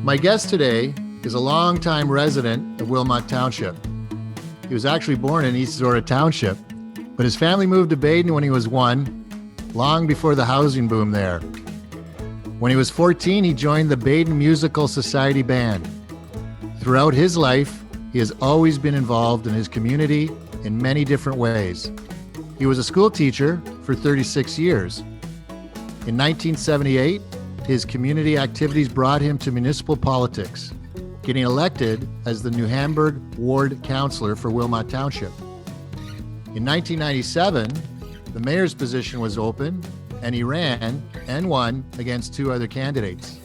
My guest today is a longtime resident of Wilmot Township. He was actually born in East Zora Township, but his family moved to Baden when he was 1, long before the housing boom there. When he was 14, he joined the Baden Musical Society Band. Throughout his life, he has always been involved in his community in many different ways. He was a school teacher for 36 years. In 1978, his community activities brought him to municipal politics, getting elected as the New Hamburg Ward Councillor for Wilmot Township. In 1997, the mayor's position was open, and he ran and won against 2 other candidates.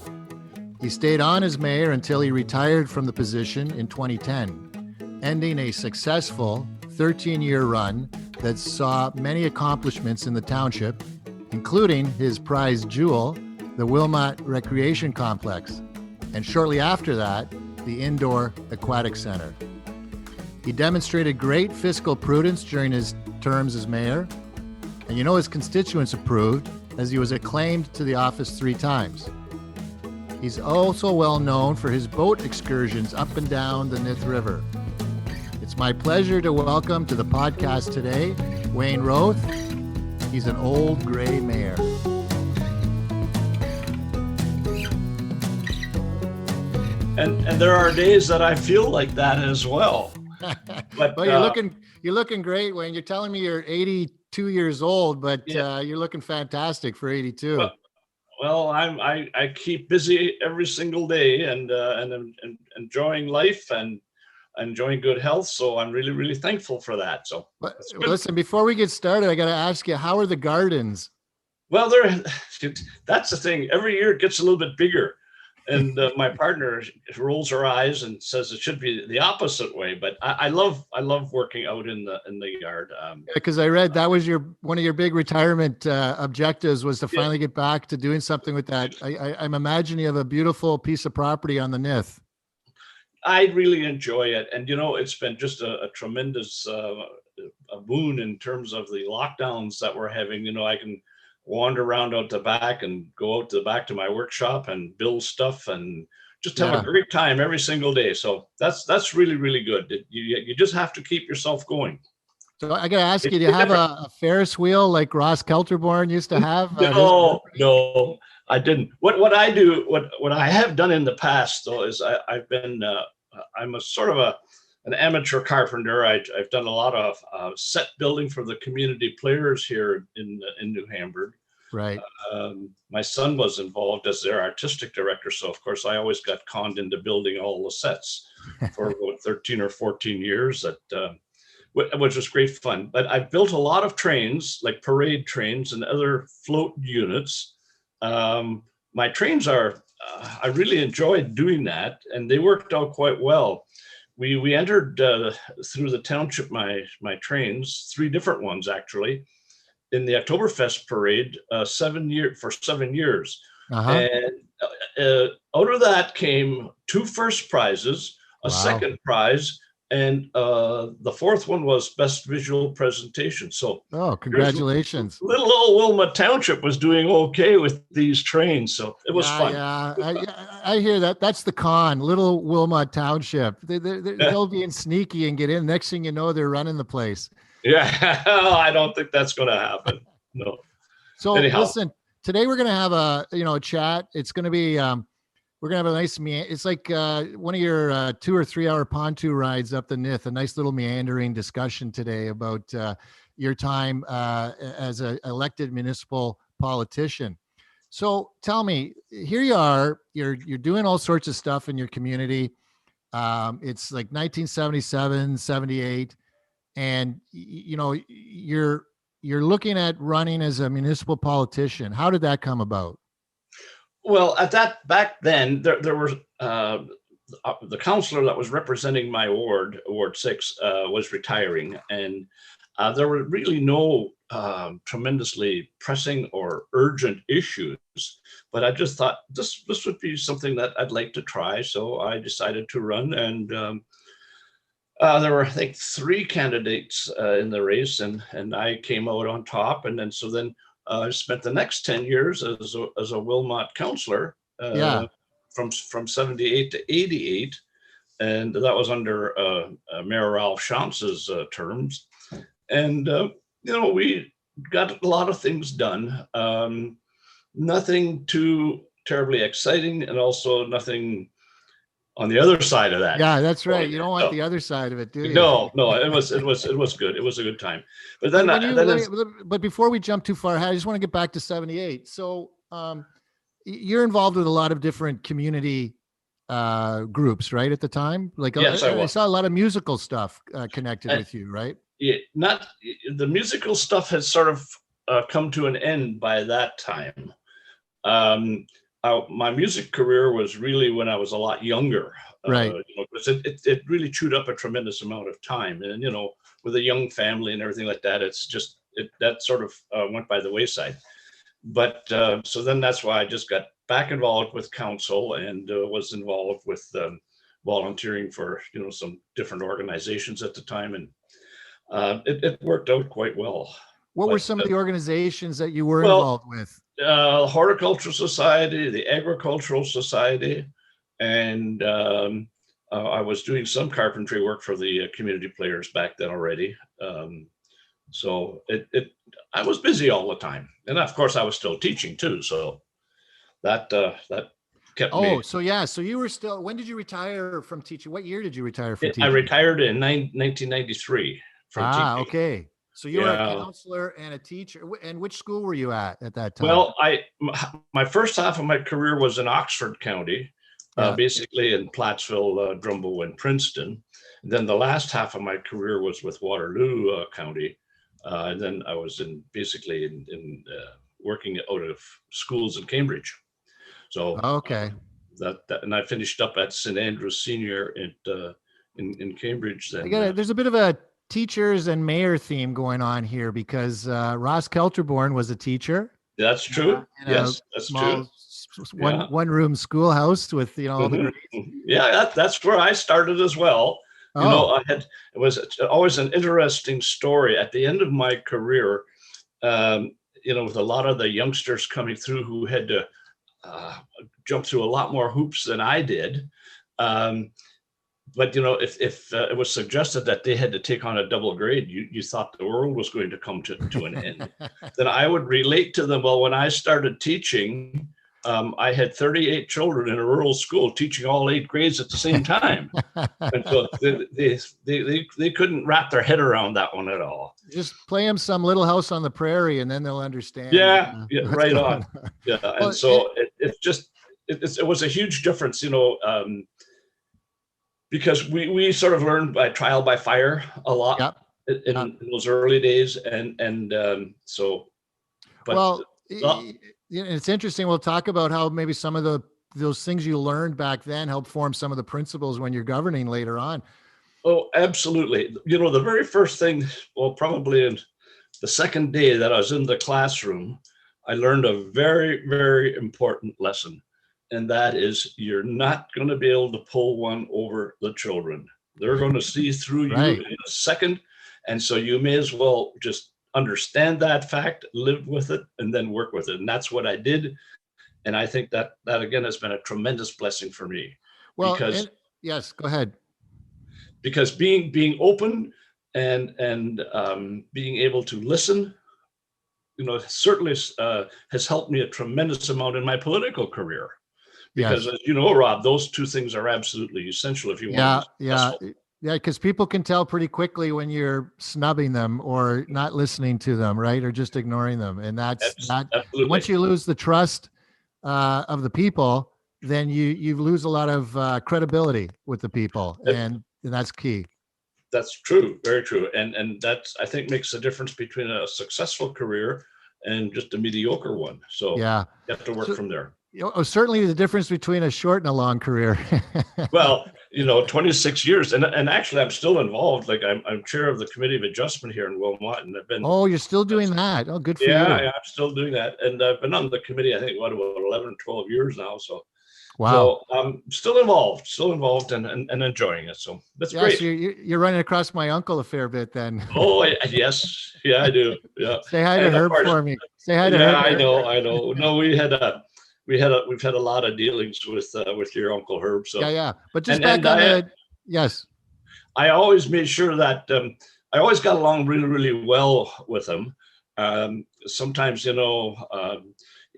He stayed on as mayor until he retired from the position in 2010, ending a successful 13-year run that saw many accomplishments in the township, including his prized jewel, the Wilmot Recreation Complex, and shortly after that, the Indoor Aquatic Center. He demonstrated great fiscal prudence during his terms as mayor, and his constituents approved, as he was acclaimed to the office 3 times. He's also well known for his boat excursions up and down the Nith River. It's my pleasure to welcome to the podcast today, Wayne Roth. He's an old gray mayor. And there are days that I feel like that as well. But well, you're looking great, Wayne. You're telling me you're 82 years old, but yeah. You're looking fantastic for 82. Well, I keep busy every single day and enjoying life and enjoying good health. So I'm really, really thankful for that. So listen, before we get started, I got to ask you, how are the gardens? Well, that's the thing. Every year it gets a little bit bigger. And my partner rolls her eyes and says it should be the opposite way. But I love working out in the yard. Because I read that was one of your big retirement objectives was to finally get back to doing something with that. I'm imagining you have a beautiful piece of property on the Nith. I really enjoy it, and it's been just a tremendous a boon in terms of the lockdowns that we're having. I can wander around out the back and go out to the back to my workshop and build stuff and just have a great time every single day. So that's really, really good. You just have to keep yourself going. So I got to ask you, do you have a Ferris wheel like Ross Kelterborn used to have? No, I didn't. What I do, what I have done in the past though, is I've been, I'm a sort of an amateur carpenter. I've done a lot of set building for the community players here in New Hamburg. Right. My son was involved as their artistic director, so of course I always got conned into building all the sets for about 13 or 14 years. Which was great fun. But I've built a lot of trains, like parade trains and other float units. My trains are, I really enjoyed doing that, and they worked out quite well. We entered through the township, my trains, 3 different ones actually, in the Oktoberfest parade, 7 years. Uh-huh. And out of that came 2 first prizes, a second prize, and the 4th one was best visual presentation. So, congratulations! Little old Wilmot Township was doing okay with these trains, so it was fun. Yeah, I hear that. That's the con. Little Wilmot Township. They'll be sneaky and get in. Next thing you know, they're running the place. Yeah, I don't think that's going to happen. No. So listen, today we're going to have a chat. It's going to be. We're going to have a nice, it's like one of your 2 or 3 hour pontoon rides up the Nith, a nice little meandering discussion today about your time as an elected municipal politician. So tell me, here you are, you're doing all sorts of stuff in your community. It's like 1977, 78, and you're looking at running as a municipal politician. How did that come about? Well, back then, there were the councillor that was representing my ward, Ward 6, was retiring, and there were really no tremendously pressing or urgent issues. But I just thought this would be something that I'd like to try, so I decided to run. And there were, I think, 3 candidates in the race, and I came out on top. And then I spent the next 10 years as a Wilmot councillor from 78 to 88, and that was under Mayor Ralph Shams's terms. And we got a lot of things done. Nothing too terribly exciting, and also nothing on the other side of that. Yeah, that's right. You don't want the other side of it, do you? No, it was good. It was a good time. But then, but before we jump too far ahead, I just want to get back to 78. So you're involved with a lot of different community groups, right? At the time, like yes, I saw a lot of musical stuff connected with you, right? Yeah, not the musical stuff has sort of come to an end by that time. My music career was really when I was a lot younger, right? Because it really chewed up a tremendous amount of time, and with a young family and everything like that, that sort of went by the wayside. But so then that's why I just got back involved with council and was involved with volunteering for some different organizations at the time, and it worked out quite well. What were some of the organizations that you were involved with? Horticultural Society, the Agricultural Society, and I was doing some carpentry work for the community players back then already. So I was busy all the time, and of course I was still teaching too. So that kept me. Oh, so yeah, so you were still. When did you retire from teaching? What year did you retire from teaching? I retired in 1993 from teaching. Okay. So you were a counselor and a teacher. And which school were you at that time? Well, my first half of my career was in Oxford County, basically in Plattsville, Drumbo, and Princeton. And then the last half of my career was with Waterloo County. And then I was basically in working out of schools in Cambridge. So okay, and I finished up at St. Andrews Senior in Cambridge. Then there's a bit of a teachers and mayor theme going on here, because Ross Kelterborn was a teacher. That's true. Yes, that's true. One room schoolhouse with all the grades. Yeah, that's where I started as well. It was always an interesting story at the end of my career. With a lot of the youngsters coming through who had to jump through a lot more hoops than I did. But if it was suggested that they had to take on a double grade, you thought the world was going to come to an end. Then I would relate to them. Well, when I started teaching, I had 38 children in a rural school teaching all 8 grades at the same time, and so they couldn't wrap their head around that one at all. Just play them some Little House on the Prairie, and then they'll understand. Yeah, right on. Yeah, and so it was a huge difference, because we sort of learned by trial by fire a lot in those early days, and so. But, it's interesting. We'll talk about how maybe some of those things you learned back then help form some of the principles when you're governing later on. Oh, absolutely. The very first thing, well, probably in the second day that I was in the classroom, I learned a very, very important lesson. And that is, you're not going to be able to pull one over the children. They're going to see through you in a second. And so you may as well just understand that fact, live with it, and then work with it. And that's what I did. And I think that again has been a tremendous blessing for me. Well, yes, go ahead. Because being open and being able to listen, certainly has helped me a tremendous amount in my political career. Because as you know, Rob, those two things are absolutely essential if you want to be successful. Yeah, because people can tell pretty quickly when you're snubbing them or not listening to them, right? Or just ignoring them. And that's once you lose the trust of the people, then you lose a lot of credibility with the people. And that's key. That's true. Very true. And that's, I think, makes the difference between a successful career and just a mediocre one. So you have to work from there. Certainly the difference between a short and a long career. Well, 26 years. And actually, I'm still involved. Like I'm chair of the Committee of Adjustment here in Wilmot. And I've been. Oh, you're still doing that. Oh, good for you. Yeah, I'm still doing that. And I've been on the committee, I think, about 11 or 12 years now. So. Wow. So I'm still involved and enjoying it. So that's great. So you're running across my uncle a fair bit then. Oh, yes. Yeah, I do. Yeah. Say hi to Herb for me. Say hi to Herb. Yeah, I know. No, we had we've had a lot of dealings with your Uncle Herb. So Yeah. But just and back and on I the, yes. I always made sure that I always got along really, really well with him. Sometimes,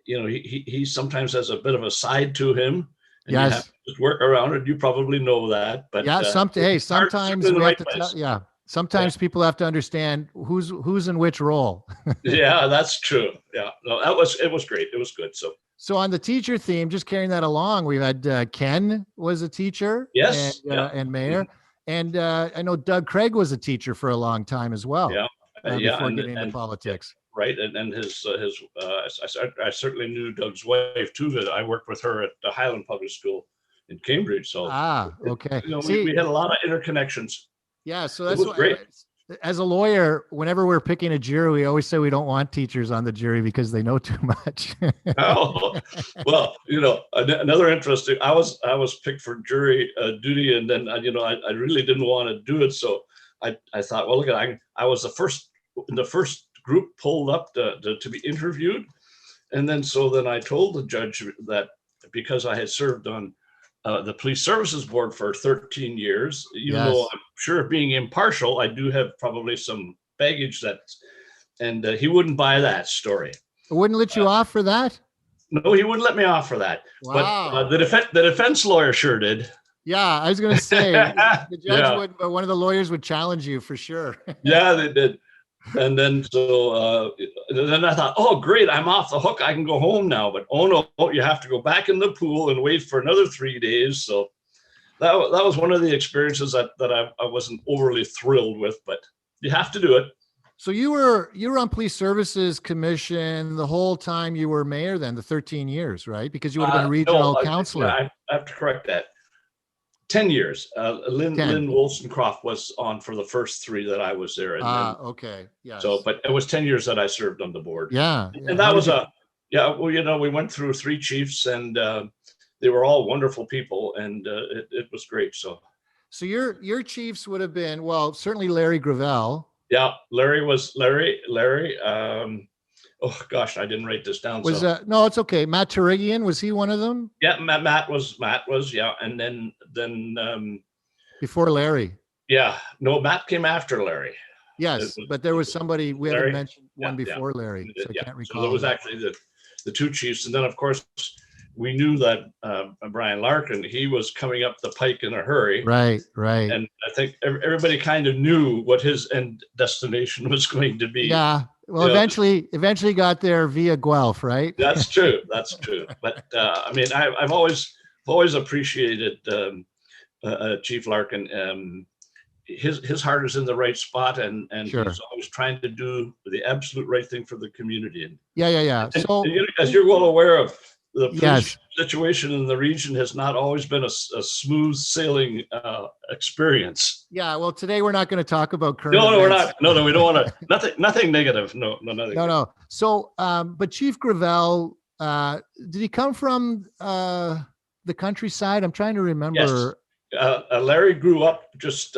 he sometimes has a bit of a side to him, and you have Yes. to just work around it. You probably know that, but Yeah. hey, Sometimes in the we have right to tell, place. yeah. Yeah, Sometimes people have to understand who's in which role. yeah, that's true. Yeah, no, it was great. It was good. So So on the teacher theme, just carrying that along, we've had Ken was a teacher yes, yeah, and mayor. mhm, And I know Doug Craig was a teacher for a long time as well, yeah, yeah, before getting into and yeah, politics. right, and I certainly knew Doug's wife too. That I worked with her at the Highland Public School in Cambridge. So Ah, okay. we See, had a lot of interconnections. yeah, so It that's was why, great. as a lawyer, whenever we're picking a jury, we always say we don't want teachers on the jury because they know too much. Oh, well, another interesting. I was picked for jury duty, and then I really didn't want to do it, so I thought, well, look, I was the first in the first group pulled up to be interviewed, and then I told the judge that because I had served on the Police Services Board for 13 years, even though Yes. I'm sure being impartial, I do have probably some baggage and he wouldn't buy that story. I wouldn't let you off for that? No, he wouldn't let me off for that. But Wow. the defense lawyer sure did. Yeah, I was going to say the judge Yeah, would, but one of the lawyers would challenge you for sure. yeah, they did. And then I thought, oh, great, I'm off the hook. I can go home now. But oh no, you have to go back in the pool and wait for another 3 days. So that was one of the experiences that I wasn't overly thrilled with, but you have to do it. So you were on Police Services Commission the whole time you were mayor, then the 13 years, right? Because you would have been a No, regional counselor. I have to correct that. 10 years. Lynn 10. Wollstonecroft was on for the first 3 that I was there. And then, Okay. Yes. so, but it was 10 years that I served on the board. Yeah. And How that did was you? yeah, well, we went through 3 chiefs and they were all wonderful people and it was great. So, So your chiefs would have been, well, certainly Larry Gravel. yeah, Larry. Oh gosh, I didn't write this down. Was So, no, it's okay. Matt Turigian, was he one of them yeah, Matt was, yeah. And then, before Larry? yeah, no, Matt came after Larry. Yes, but there was somebody we haven't Larry. mentioned one Yeah, before Larry, so I yeah. can't So recall. there was actually the 2 chiefs, and then of course we knew that Brian Larkin, he was coming up the pike in a hurry, Right. and I think everybody kind of knew what his end destination was going to be. Yeah. Well, You know, eventually got there via Guelph, right? that's true. That's true. But I mean, I've always appreciated Chief Larkin. His heart is in the right spot, and Sure. he's always trying to do the absolute right thing for the community. Yeah. And, So as you're well aware of, the police yes. situation in the region has not always been a smooth sailing experience. Yeah. Well, today we're not going to talk about current No, we're events. not. No, we don't want to. Nothing negative. No, nothing. No. So, but Chief Gravel, did he come from the countryside? I'm trying to remember. Yes. Larry grew up just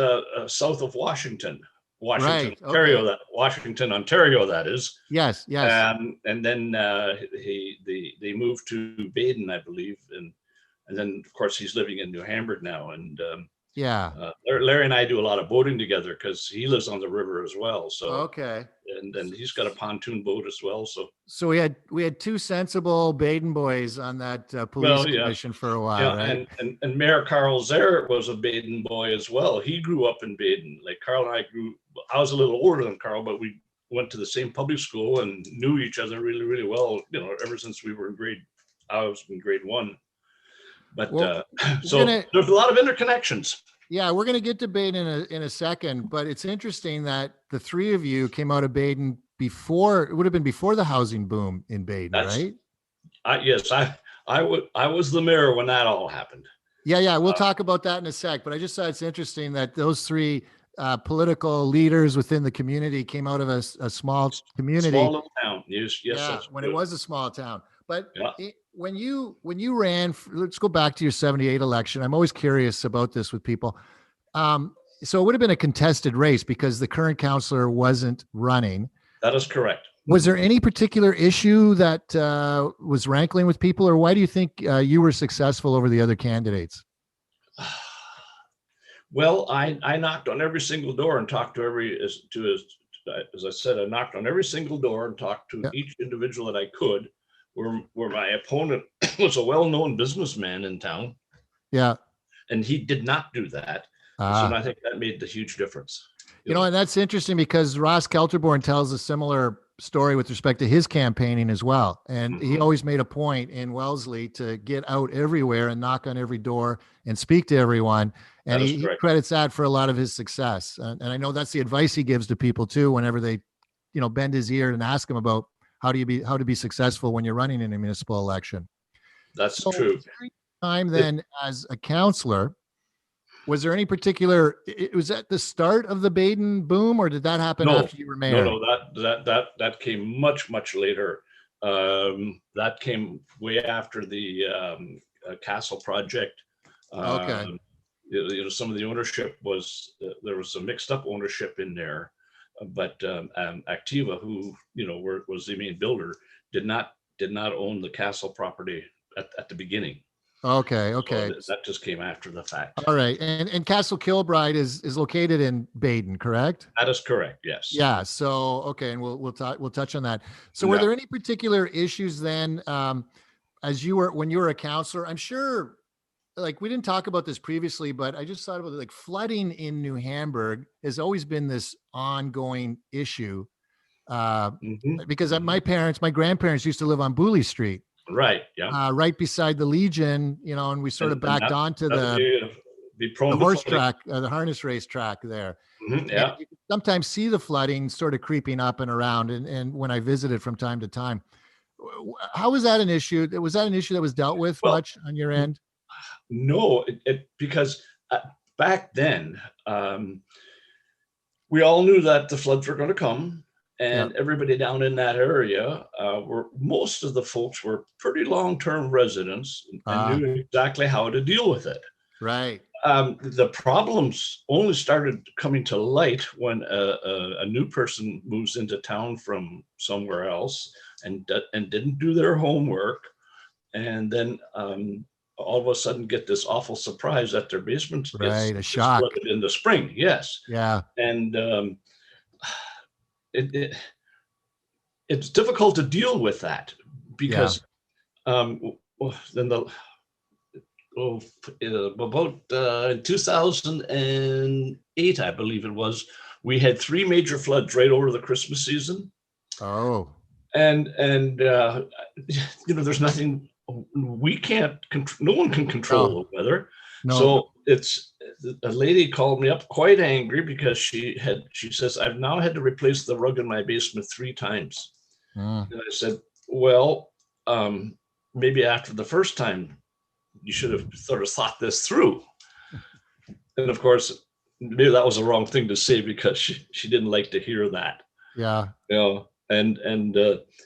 south of Washington, Right. Ontario. Okay. Washington, Ontario. That is. Yes. And then they moved to Baden, I believe, and then of course he's living in New Hamburg now. And Yeah. Larry and I do a lot of boating together because he lives on the river as well. So Okay. and then he's got a pontoon boat as well. So we had 2 sensible Baden boys on that police commission for a while, right? and Mayor Carl Zer was a Baden boy as well. He grew up in Baden. Like Carl and I was a little older than Carl, but we went to the same public school and knew each other really, really well, ever since we were I was in grade 1. But Well, so there's a lot of interconnections. Yeah, we're going to get to Baden in a second, but it's interesting that the 3 of you came out of Baden before, it would have been before the housing boom in Baden, right? Yes, I was the mayor when that all happened. Yeah. We'll talk about that in a sec, but I just thought it's interesting that those 3 political leaders within the community came out of a small community. Small little town. Yes. Yeah, when it was a small town. But yeah. When you ran, let's go back to your 78 election. I'm always curious about this with people. So it would have been a contested race because the current councillor wasn't running. That is correct. Was there any particular issue that was rankling with people, or why do you think you were successful over the other candidates? Well, I knocked on every single door and talked to as I said, I knocked on every single door and talked to Yeah. each individual that I could. Where my opponent was a well-known businessman in town, Yeah. and he did not do that. So I think that made the huge difference. And that's interesting because Ross Kelterborn tells a similar story with respect to his campaigning as well. And he always made a point in Wellesley to get out everywhere and knock on every door and speak to everyone. And he credits that for a lot of his success. And I know that's the advice he gives to people too, whenever they, bend his ear and ask him about how to be successful when you're running in a municipal election. That's true. Time then as a counselor, was there any particular, was that the start of the Baden boom, or did that happen after you were mayor? No, that came much later. That came way after the Castle project. Okay. Some of the ownership was, there was some mixed up ownership in there, but Activa, who was the main builder, did not own the Castle property at the beginning. Okay. So that just came after the fact. All right. And Castle Kilbride is located in Baden, correct? That is correct. Yes. Yeah. So, okay. And we'll touch on that. So were there any particular issues then, when you were a counselor? I'm sure, like, we didn't talk about this previously, but I just thought about it, like, flooding in New Hamburg has always been this ongoing issue. Because my grandparents used to live on Booley Street. Right. Yeah. Right beside the Legion, and we sort of backed onto the horse track, the harness race track there. Yeah. You can sometimes see the flooding sort of creeping up and around. And when I visited from time to time, how was that an issue? Was that an issue that was dealt with much on your end? No, because back then, we all knew that the floods were going to come. And everybody down in that area, most of the folks were pretty long-term residents and knew exactly how to deal with it. Right. The problems only started coming to light when a new person moves into town from somewhere else and didn't do their homework, and then all of a sudden get this awful surprise that their basement gets a shock flooded in the spring. Yes. Yeah. And it's difficult to deal with that because then about in 2008, I believe it was, we had 3 major floods right over the Christmas season. Oh. And there's nothing we can't no one can control the weather. No. So a lady called me up quite angry because she says, I've now had to replace the rug in my basement 3 times. And I said, well, maybe after the first time you should have sort of thought this through. And of course, maybe that was the wrong thing to say because she didn't like to hear that. Yeah. And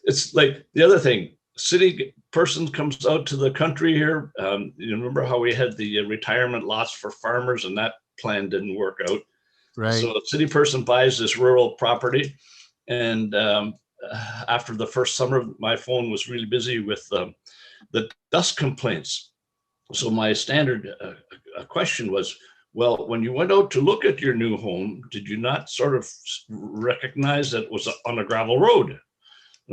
it's like the other thing, city person comes out to the country here. You remember how we had the retirement lots for farmers and that plan didn't work out. Right. So a city person buys this rural property. And after the first summer, my phone was really busy with the dust complaints. So my standard question was, well, when you went out to look at your new home, did you not sort of recognize that it was on a gravel road? And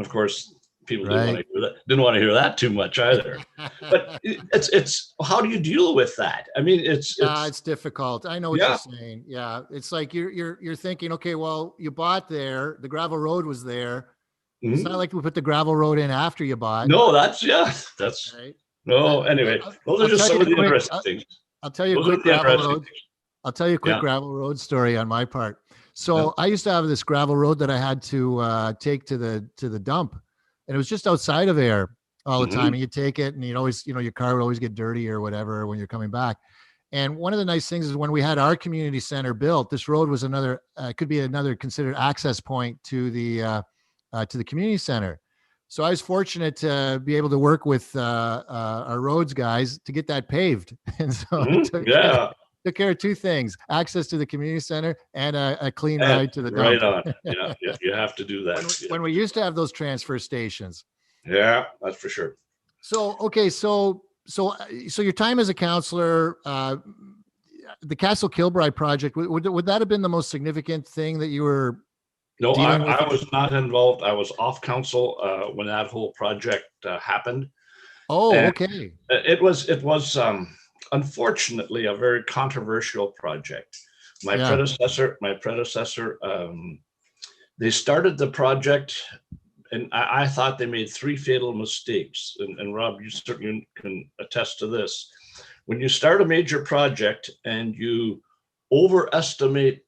of course, people didn't want to hear that too much either. But it's how do you deal with that? I mean, it's difficult. I know what you're saying. Yeah, it's like you're thinking, okay, well, you bought there, the gravel road was there. Mm-hmm. It's not like we put the gravel road in after you bought. No, that's right. No. Anyway, those are just some of the interesting things. I'll tell you a quick gravel road story on my part. So I used to have this gravel road that I had to take to the dump. And it was just outside of there all the time. And you take it and you'd always, your car would always get dirty or whatever when you're coming back. And one of the nice things is when we had our community center built, this road was could be another considered access point to the community center. So I was fortunate to be able to work with our roads guys to get that paved. And so took care of two things: access to the community center and a clean And ride to the right dump. on. Yeah, you have to do when that. we, Yeah, when we used to have those transfer stations. yeah, that's for sure. So okay, so your time as a counselor, the Castle Kilbride project, would that have been the most significant thing that you were No, dealing with? I was not involved. I was off council when that whole project happened, Oh, and okay. it was unfortunately a very controversial project. Yeah. My predecessor, they started the project, and I thought they made three fatal mistakes. And Rob, you certainly can attest to this. When you start a major project and you overestimate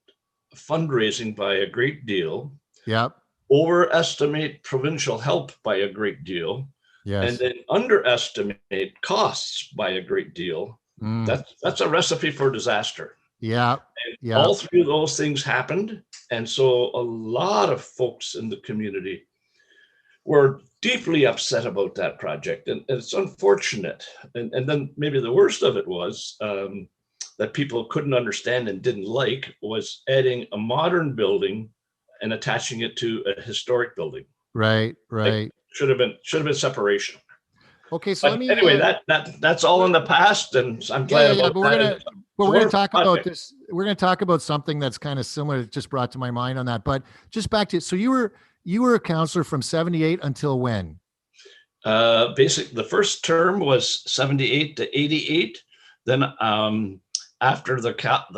fundraising by a great deal, Yep. overestimate provincial help by a great deal, and Yes. then underestimate costs by a great deal, Mm. that's a recipe for disaster. Yeah. Yeah. All three of those things happened. And so a lot of folks in the community were deeply upset about that project. And it's unfortunate. And then maybe the worst of it was that people couldn't understand and didn't like was adding a modern building and attaching it to a historic building. Right. Like Right. should have been separation. Okay. So let But me. anyway, that's all in the past, and I'm Yeah, glad yeah, yeah. about But we're that. gonna It's but a we're gonna wonderful talk about project. this. We're gonna talk about something that's kind of similar. That just brought to my mind on that. But just back to, so you were a counselor from 78 until when? The first term was 78 to 88. Then after the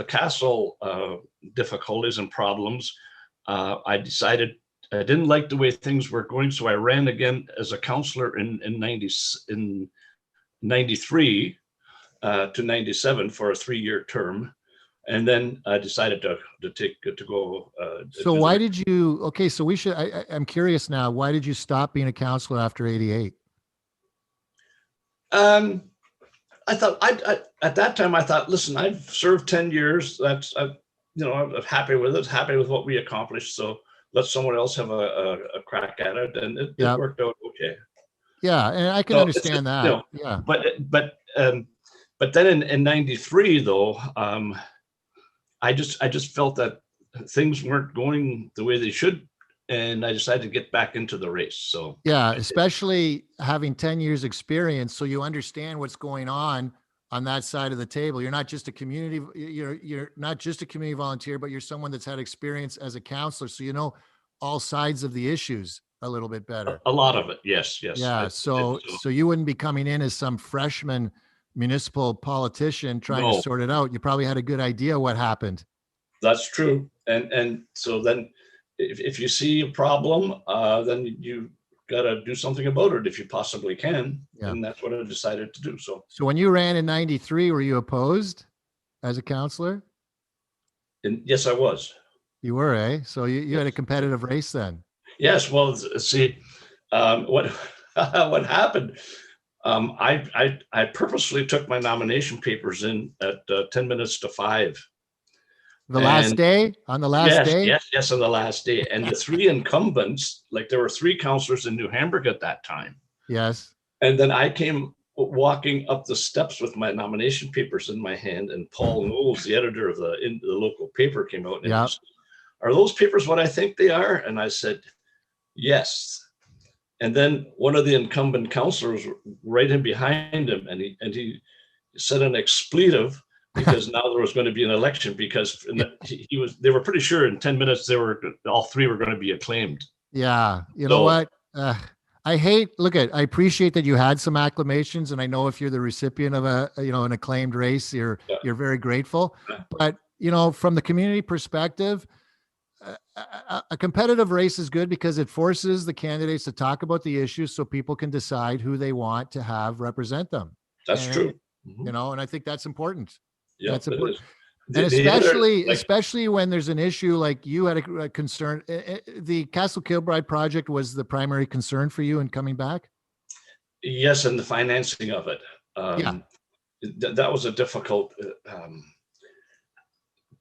castle difficulties and problems, I decided I didn't like the way things were going, so I ran again as a counselor in 93 to 97 for a 3-year term, and then I decided to go So do the. why did you? Okay, so we should. I'm curious now. Why did you stop being a counselor after 88? Um, I thought I at that time I thought, listen, I've served 10 years. I'm happy with it, happy with what we accomplished. So let someone else have a crack at it, and it Yeah, worked out okay. yeah, and I can So it's understand that. Yeah, but then in '93 though, I just felt that things weren't going the way they should, and I decided to get back into the race. So yeah, I did. especially having 10 years experience, so you understand what's going on that side of the table. You're not just a community. You're not just a community volunteer, but you're someone that's had experience as a counselor, so you know all sides of the issues a little bit better. A lot of it, yes, yes. Yeah, so So so you wouldn't be coming in as some freshman municipal politician trying to no, sort it out. You probably had a good idea what happened. that's true. And so then if you see a problem, then you got to do something about it if you possibly can. Yeah. And that's what I decided to do. So, So when you ran in 93, were you opposed as a counselor? and yes, I was. You were, eh? So you had a Yes. competitive race then. Yes. Well, see, what what happened? I purposely took my nomination papers in at 10 minutes to 5. The last And day, on the last yes, day? yes, yes, on the last day. And the three incumbents, like there were three counselors in New Hamburg at that time. Yes. And then I came walking up the steps with my nomination papers in my hand, and Paul Knowles, the editor of the local paper, came out and he Yep. said, "Are those papers what I think they are?" And I said, "Yes." And then one of the incumbent counselors right in behind him, and he said an expletive because now there was going to be an election, because they were pretty sure in 10 minutes all three were going to be acclaimed. Yeah. You know So what? I appreciate that you had some acclamations, and I know if you're the recipient of an acclaimed race, yeah, you're very grateful. But from the community perspective, a competitive race is good because it forces the candidates to talk about the issues so people can decide who they want to have represent them. that's And true. Mhm. and I think that's important. Yeah, That's it important. is. And The other, like, especially when there's an issue like you had a concern. The Castle Kilbride project was the primary concern for you in coming back. yes, and the financing of it. Yeah. That was a difficult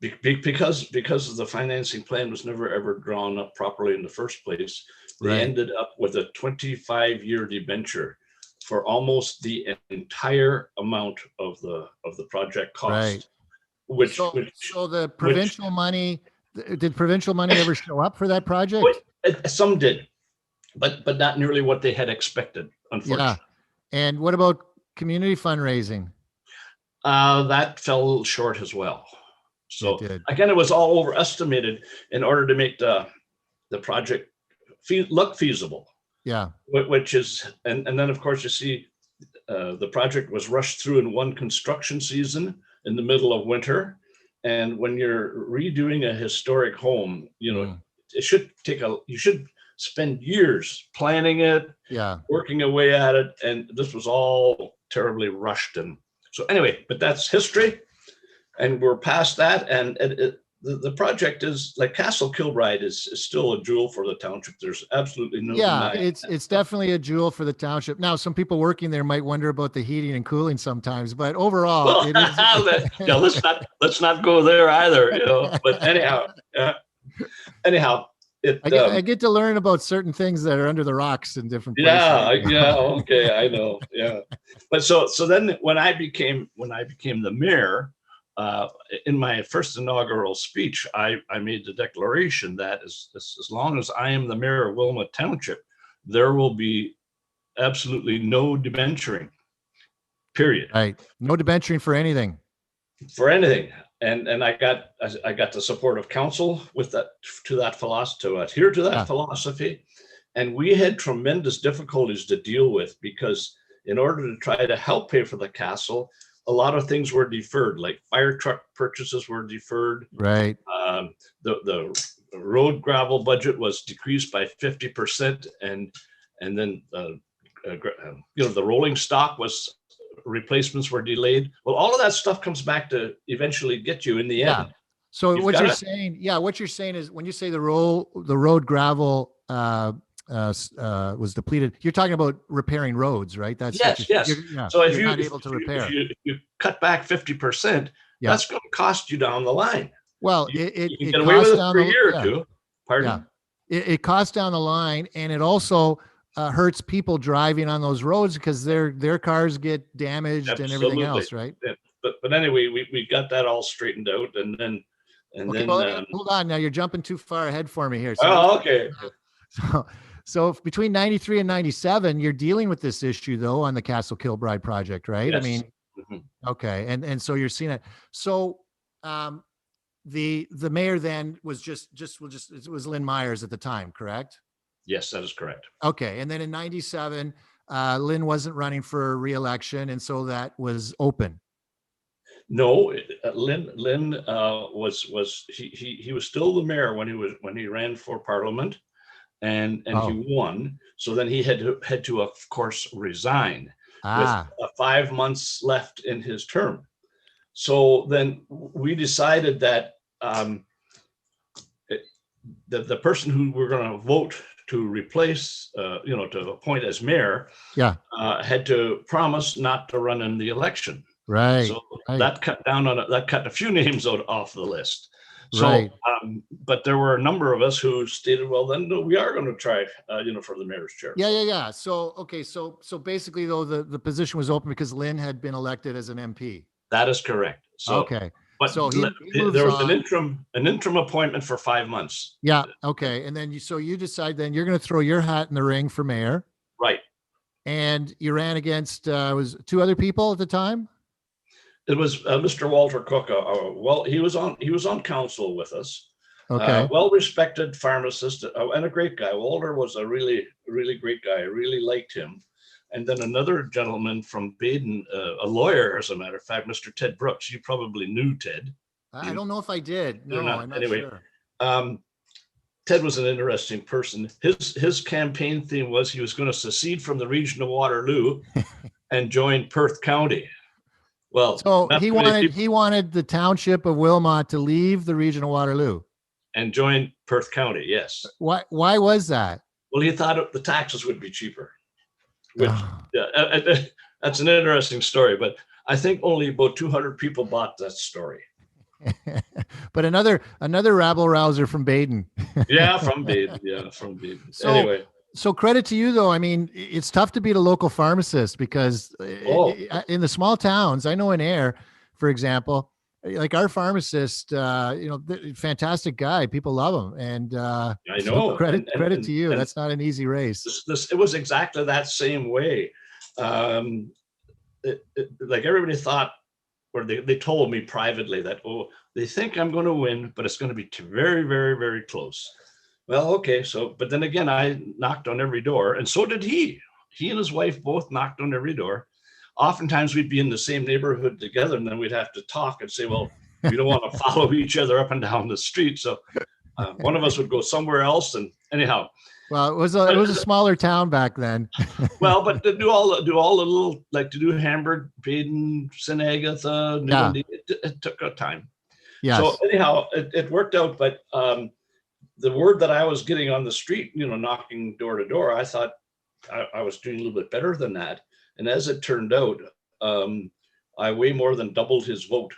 because the financing plan was never ever drawn up properly in the first place. They Right. ended up with a 25-year debenture for almost the entire amount of the project Right. cost. which So the which provincial money, did provincial money ever show up for that project? some did, but not nearly what they had expected, Yeah. unfortunately. And what about community fundraising? That fell short as well. It So did. again, it was all overestimated in order to make the project look feasible. Yeah. Which is, and then of course you see the project was rushed through in one construction season in the middle of winter. And when you're redoing a historic home, it should you should spend years planning it, Yeah. working away at it. And this was all terribly rushed. And so anyway, but that's history. And we're past that. And the project is like Castle Kilbride is still a jewel for the township. There's absolutely no denying. It's definitely a jewel for the township. Now, some people working there might wonder about the heating and cooling sometimes, but overall, Well, it is. yeah, let's not go there either. But anyhow, I get to learn about certain things that are under the rocks in different places. Yeah, okay, I know, yeah. But so then when I became the mayor, in my first inaugural speech, I made the declaration that as long as I am the mayor of Wilmot Township, there will be absolutely no debenturing, period. Right. No debenturing for anything. For anything. And I got the support of council with that, to adhere to that philosophy. And we had tremendous difficulties to deal with because in order to try to help pay for the castle, a lot of things were deferred, like fire truck purchases were deferred. Right. The road gravel budget was decreased by 50%, and then the rolling stock replacements were delayed. Well, all of that stuff comes back to eventually get you in the end. So what you're saying is when you say the road gravel was depleted, you're talking about repairing roads, right? That's yes. So if you're not able to repair, if you cut back 50%, that's going to cost you down the line. Well, you can get away with it for a year or two. Pardon? Yeah. It costs down the line, and it also hurts people driving on those roads because their cars get damaged. Absolutely. And everything else, right? Yeah. But anyway, we got that all straightened out, and then hold on. Now you're jumping too far ahead for me here. So okay. So between 93 and 97, you're dealing with this issue though on the Castle Kilbride project, right? Yes. I mean, okay. And so you're seeing it. So, the mayor then was it was Lynn Myers at the time, correct? Yes, that is correct. Okay. And then in 97, Lynn wasn't running for re-election. And so that was open. No, Lynn was he was still the mayor when he ran for Parliament, and he won. So then he had to of course resign with 5 months left in his term. So then we decided that the person who we're going to vote to replace, to appoint as mayor, had to promise not to run in the election. Right. So that cut a few names off the list. So, but there were a number of us who stated, well, then we are going to try, for the mayor's chair. Yeah. So, okay. So basically though, the position was open because Lynn had been elected as an MP. That is correct. So, okay. But so there was an interim appointment for 5 months. Yeah. Okay. And then you decide then you're going to throw your hat in the ring for mayor. Right. And you ran against, was 2 other people at the time? It was Mr. Walter Cook. He was on council with us. Okay. Well-respected pharmacist and a great guy. Walter was a really, really great guy. I really liked him. And then another gentleman from Baden, a lawyer, as a matter of fact, Mr. Ted Brooks. You probably knew Ted. I don't know if I did. No, I'm not anyway, sure. Ted was an interesting person. His campaign theme was he was going to secede from the region of Waterloo and join Perth County. Well, so he wanted the township of Wilmot to leave the region of Waterloo and join Perth County. Yes. Why was that? Well, he thought the taxes would be cheaper. Which that's an interesting story, but I think only about 200 people bought that story. But another rabble rouser from Baden. From Baden. So, anyway. So credit to you, though. I mean, it's tough to beat a local pharmacist because in the small towns, I know in Ayr, for example, like our pharmacist, fantastic guy. People love him. And I so know. credit to you. And That's not an easy race. it was exactly that same way. Like everybody thought, or they told me privately that, oh, they think I'm going to win, but it's going to be very, very, very close. Well, okay. So, but then again, I knocked on every door, and so did he. He and his wife both knocked on every door. Oftentimes we'd be in the same neighborhood together, and then we'd have to talk and say, well, we don't want to follow each other up and down the street. So one of us would go somewhere else. And anyhow, well, it was a smaller town back then. well, but to do all the little, like to do Hamburg, Baden, St. Agatha, New Dundee, it took a time. Yes. So anyhow, it worked out. But the word that I was getting on the street, knocking door to door, I thought I was doing a little bit better than that. And as it turned out, I way more than doubled his vote.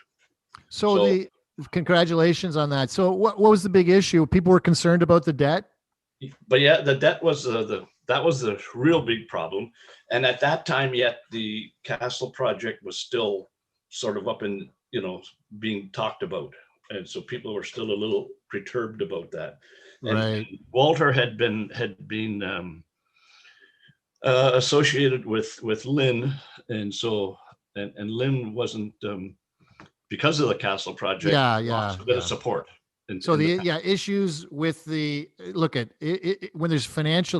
So congratulations on that. So what was the big issue? People were concerned about the debt. But yeah, the debt was that was the real big problem. And at that time, yet the castle project was still sort of up in, being talked about. And so people were still a little perturbed about that. And, right. And Walter had been associated with Lynn. And so, and Lynn wasn't, because of the castle project, lost a bit of support. So issues with when there's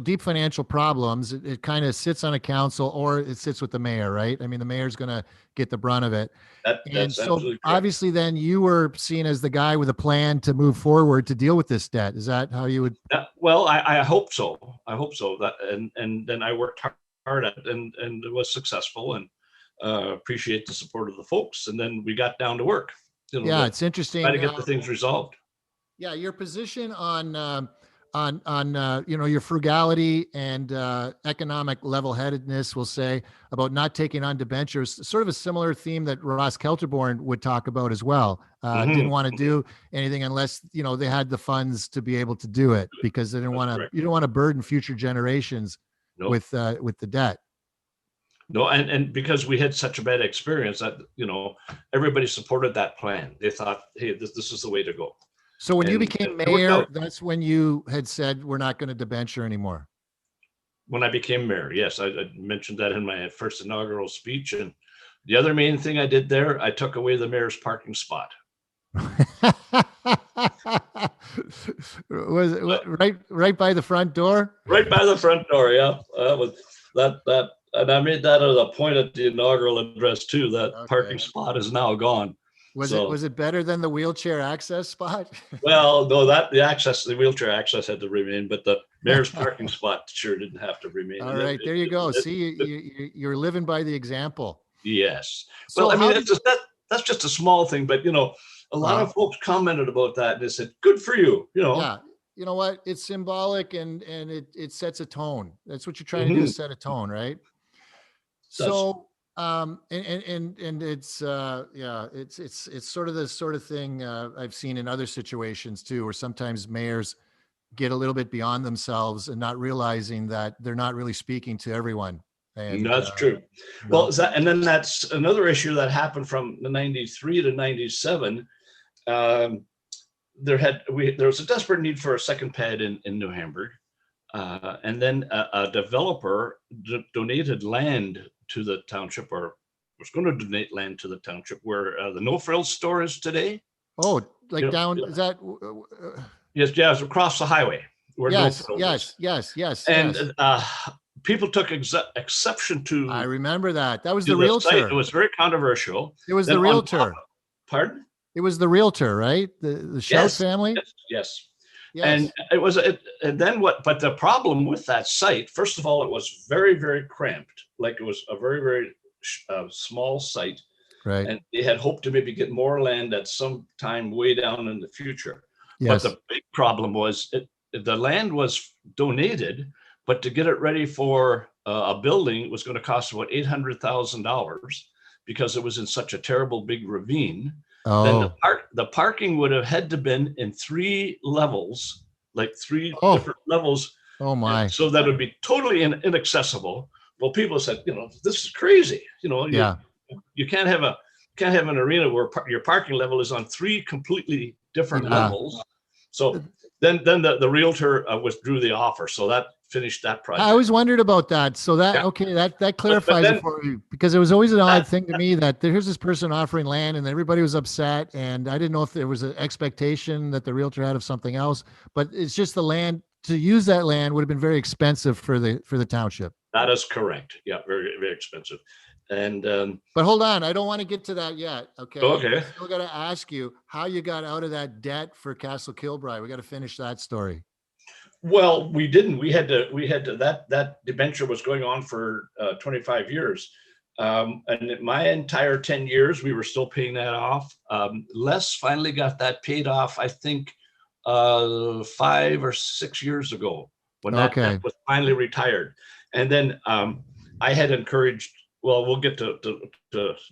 deep financial problems, it kind of sits on a council or it sits with the mayor, right? I mean, the mayor's going to get the brunt of it. That's so obviously then you were seen as the guy with a plan to move forward to deal with this debt. Is that how you would? Well, I hope so. I hope so. That and then I worked hard at it and it was successful, and appreciate the support of the folks. And then we got down to work. It's interesting. Try to get the things resolved. Yeah, your position on your frugality and economic level-headedness, we'll say, about not taking on debentures, sort of a similar theme that Ross Kelterborn would talk about as well. Didn't want to do anything unless they had the funds to be able to do it, because they didn't want to. You don't want to burden future generations with the debt. No, and because we had such a bad experience that everybody supported that plan. They thought, hey, this is the way to go. So when you became mayor, that's when you had said, we're not going to debenture anymore. When I became mayor, yes. I mentioned that in my first inaugural speech. And the other main thing I did there, I took away the mayor's parking spot. Was it right by the front door? Right by the front door, yeah. That and I made that as a point at the inaugural address too. That parking spot is now gone. Was it better than the wheelchair access spot? Well, no, the wheelchair access had to remain, but the mayor's parking spot sure didn't have to remain. All right, there you go. See, you're living by the example. Yes. Well, I mean, that's just a small thing, but a lot of folks commented about that and they said, "Good for you." Yeah. You know what? It's symbolic and it sets a tone. That's what you're trying to do, is set a tone, right? So. And it's it's sort of the sort of thing I've seen in other situations too, where sometimes mayors get a little bit beyond themselves and not realizing that they're not really speaking to everyone. And that's true. Well, and then that's another issue that happened from the 93 to 97. There was a desperate need for a second pad in New Hamburg. And then a developer donated land to the township, or was going to donate land to the township where the No Frills store is today. Oh, like down, is that? Yes, it's across the highway. Where yes. And people took exception to. I remember that. That was the realtor. Site. It was very controversial. It was the realtor. Pardon? It was the realtor, right? The Shout family? Yes. And it was, and then what? But the problem with that site, first of all, it was very, very cramped. Like it was a very, very small site, right? And they had hoped to maybe get more land at some time way down in the future. Yes. But the big problem was the land was donated, but to get it ready for a building was going to cost about $800,000 because it was in such a terrible big ravine. Oh. Then the parking would have had to been in 3 levels, like 3 different levels. Oh my! So that would be totally inaccessible. Well, people said, this is crazy. You can't have can't have an arena where your parking level is on 3 completely different levels. So then the realtor withdrew the offer. So that finished that project. I always wondered about that. So that, okay, that clarifies it for me, because it was always an odd thing to me that here's this person offering land and everybody was upset. And I didn't know if there was an expectation that the realtor had of something else, but it's just the land. To use that land would have been very expensive for the township. That is correct. Yeah, very, very expensive. And but hold on, I don't want to get to that yet. Okay. Okay. I still got to ask you how you got out of that debt for Castle Kilbride. We got to finish that story. Well, we didn't. We had to. That debenture was going on for 25 years, and my entire 10 years we were still paying that off. Les finally got that paid off, I think, 5 or 6 years ago, when that was finally retired. And then I had encouraged. Well, we'll get to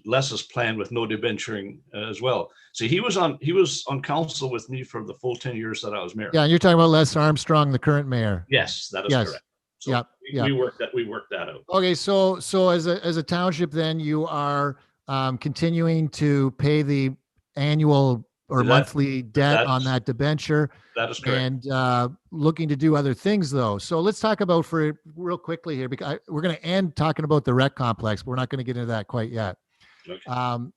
Les's plan with no debenturing as well. See, he was on council with me for the full 10 years that I was mayor. Yeah, and you're talking about Les Armstrong, the current mayor. Yes, that is correct. So we worked that out. Okay, so as a township, then you are continuing to pay the annual or monthly debt on that debenture. That is correct. And looking to do other things, though. So let's talk about real quickly here, because we're going to end talking about the rec complex, but we're not going to get into that quite yet. Okay.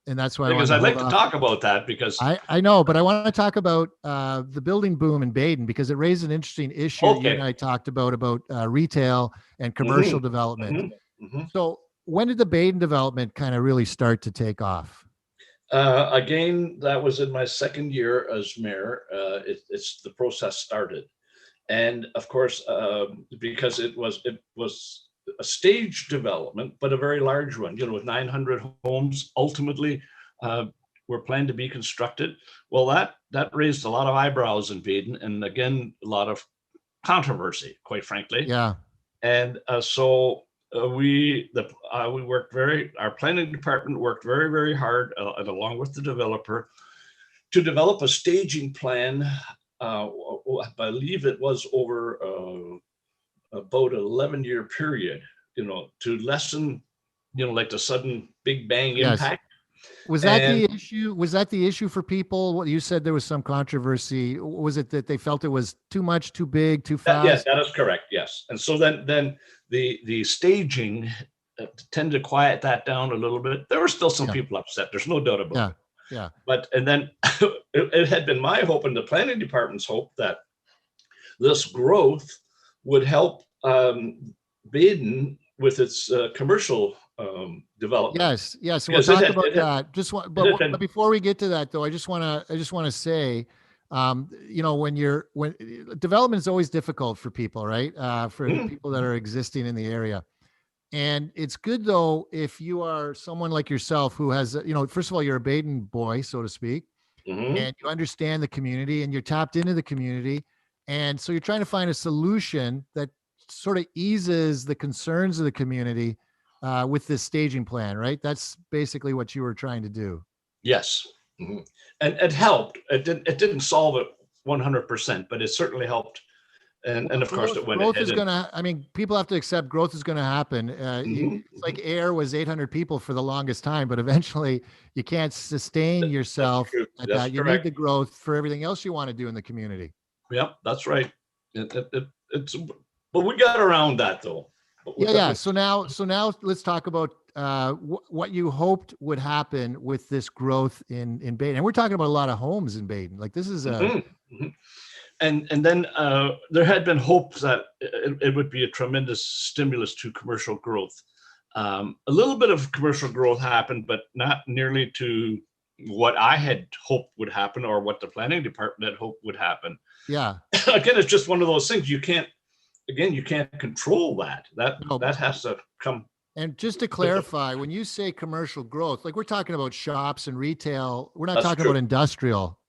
And that's why I'd like to talk about that, because I know, but I want to talk about the building boom in Baden, because it raised an interesting issue you and I talked about retail and commercial development. So when did the Baden development kind of really start to take off? Again, that was in my second year as mayor. It's the process started, and of course, because it was a staged development, but a very large one. With 900 homes ultimately were planned to be constructed. Well, that raised a lot of eyebrows in Baden, and again, a lot of controversy, quite frankly. Yeah, and so. Our planning department worked very, very hard, and along with the developer, to develop a staging plan. I believe it was over about an 11-year period, to lessen, like the sudden big bang impact. Was that the issue? Was that the issue for people? What you said, there was some controversy. Was it that they felt it was too much, too big, too fast? Yes, that is correct. Yes. And so then the staging tended to quiet that down a little bit. There were still some people upset. There's no doubt about it. Yeah. And then it had been my hope and the planning department's hope that this growth would help Baden with its commercial development. Yes. We'll talk about that. But before we get to that, though, I just want to say, when development is always difficult for people, right? For people that are existing in the area. And it's good, though, if you are someone like yourself who has, first of all, you're a Baden boy, so to speak, and you understand the community and you're tapped into the community. And so you're trying to find a solution that sort of eases the concerns of the community with this staging plan, right? That's basically what you were trying to do. Yes. And it helped. It didn't solve it 100%, but it certainly helped. And of course, it went ahead. People have to accept growth is going to happen. It's like air was 800 people for the longest time, but eventually you can't sustain yourself at that. You need the growth for everything else you want to do in the community. Yep, that's right. But we got around that, though. Yeah. So now let's talk about what you hoped would happen with this growth in Baden. And we're talking about a lot of homes in Baden. Like this is And then there had been hopes that it would be a tremendous stimulus to commercial growth. A little bit of commercial growth happened, but not nearly to what I had hoped would happen or what the planning department had hoped would happen. Yeah. Again, it's just one of those things you can't control that. That has to come. And just to clarify, when you say commercial growth, like we're talking about shops and retail, we're not talking about industrial.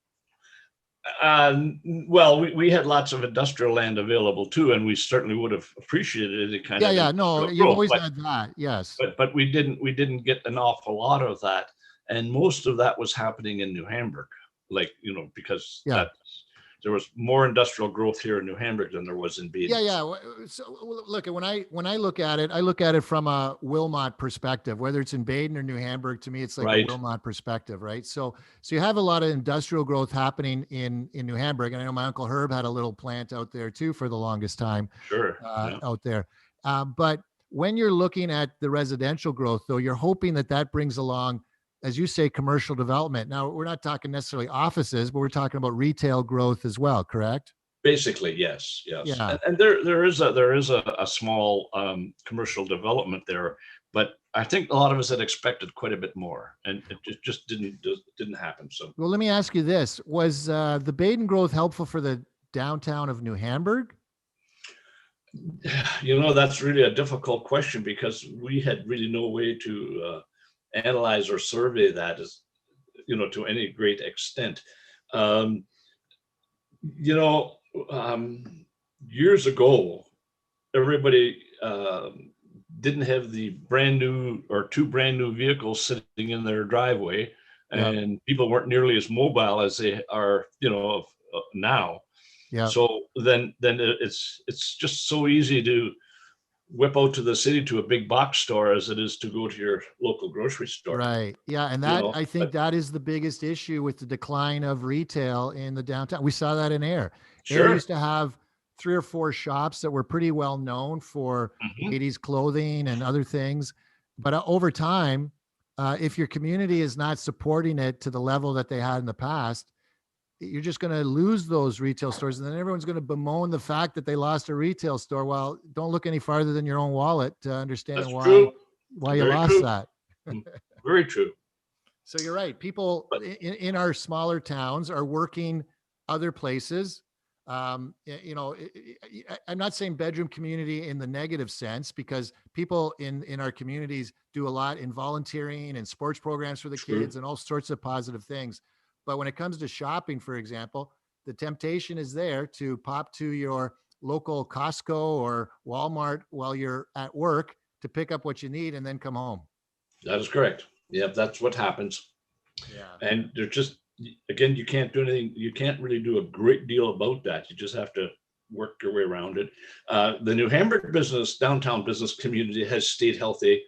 Well, we had lots of industrial land available too, and we certainly would have appreciated it kind of. Yeah. No, you've always had that. Yes. But we didn't get an awful lot of that, and most of that was happening in New Hamburg, because that's there was more industrial growth here in New Hamburg than there was in Baden. Yeah. So look, when I look at it, I look at it from a Wilmot perspective. Whether it's in Baden or New Hamburg, to me, it's like a Right. Wilmot perspective, right? So you have a lot of industrial growth happening in New Hamburg, and I know my uncle Herb had a little plant out there too for the longest time, Sure. Yeah. out there. But when you're looking at the residential growth, though, you're hoping that brings along, as you say, commercial development. Now, we're not talking necessarily offices, but we're talking about retail growth as well, correct? Basically, yes. Yeah. And there is a small commercial development there, but I think a lot of us had expected quite a bit more, and it just didn't happen. So, Well, let me ask you this. Was the Baden growth helpful for the downtown of New Hamburg? that's really a difficult question because we had really no way to analyze or survey that as to any great extent. Um, you know, Years ago, everybody didn't have the brand new or two brand new vehicles sitting in their driveway, Yeah. and people weren't nearly as mobile as they are, now. Yeah. So then it's just so easy to whip out to the city to a big box store as it is to go to your local grocery store. Right. Yeah. And I think that is the biggest issue with the decline of retail in the downtown. We saw that in Air. Air Sure. used to have 3 or 4 shops that were pretty well known for Mhm. ladies' clothing and other things. But over time, if your community is not supporting it to the level that they had in the past, you're just going to lose those retail stores. And then everyone's going to bemoan the fact that they lost a retail store. Well, don't look any farther than your own wallet to understand That's why true. you Very lost true. that. Very true. So you're right. People But in our smaller towns are working other places. I'm not saying bedroom community in the negative sense, because people in our communities do a lot in volunteering and sports programs for the true. kids and all sorts of positive things. But when it comes to shopping, for example, the temptation is there to pop to your local Costco or Walmart while you're at work to pick up what you need and then come home. That is correct. Yeah, that's what happens. Yeah. And they're just, again, you can't do anything. You can't really do a great deal about that. You just have to work your way around it. The New Hamburg downtown business community has stayed healthy,